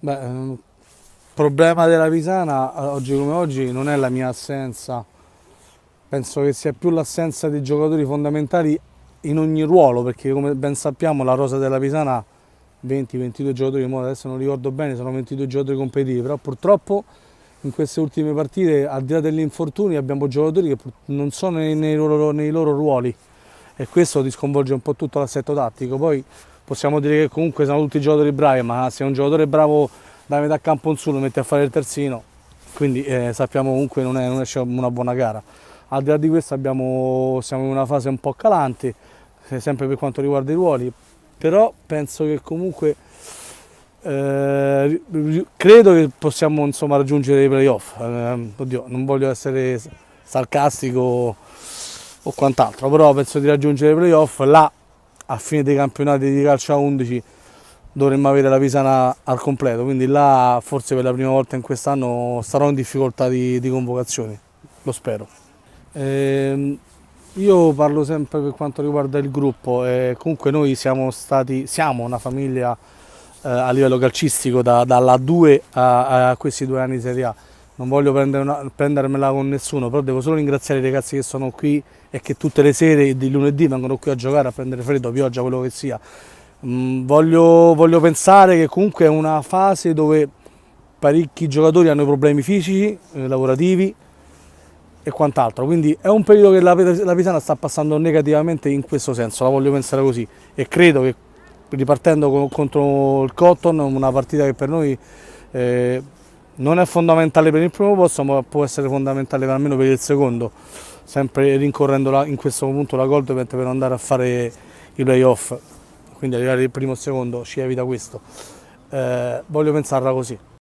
Il problema della Pisana, oggi come oggi, non è la mia assenza, penso che sia più l'assenza di giocatori fondamentali in ogni ruolo, perché come ben sappiamo la rosa della Pisana 20-22 giocatori, adesso non ricordo bene, sono 22 giocatori competitivi, però purtroppo in queste ultime partite, al di là degli infortuni, abbiamo giocatori che non sono nei loro ruoli e questo ti sconvolge un po' tutto l'assetto tattico. Poi possiamo dire che comunque sono tutti giocatori bravi, ma se un giocatore bravo da metà campo in su lo metti a fare il terzino, quindi sappiamo comunque non esce una buona gara. Al di là di questo siamo in una fase un po' calante, sempre per quanto riguarda i ruoli, però penso che comunque credo che possiamo insomma raggiungere i playoff. Oddio, non voglio essere sarcastico o quant'altro, però penso di raggiungere i playoff. Là, a fine dei campionati di calcio a 11 dovremmo avere la Pisana al completo, quindi là forse per la prima volta in quest'anno sarò in difficoltà di convocazioni, lo spero. Io parlo sempre per quanto riguarda il gruppo, comunque noi siamo una famiglia a livello calcistico dalla 2 a questi 2 anni di Serie A. Non voglio prendermela con nessuno, però devo solo ringraziare i ragazzi che sono qui e che tutte le sere di lunedì vengono qui a giocare, a prendere freddo, pioggia, quello che sia. Voglio pensare che comunque è una fase dove parecchi giocatori hanno problemi fisici, lavorativi e quant'altro, quindi è un periodo che la Pisana sta passando negativamente in questo senso, la voglio pensare così, e credo che ripartendo contro il Cotton, una partita che per noi non è fondamentale per il primo posto, ma può essere fondamentale almeno per il secondo, sempre rincorrendo in questo punto la Gold per andare a fare i playoff, quindi arrivare il primo o secondo ci evita questo. Voglio pensarla così.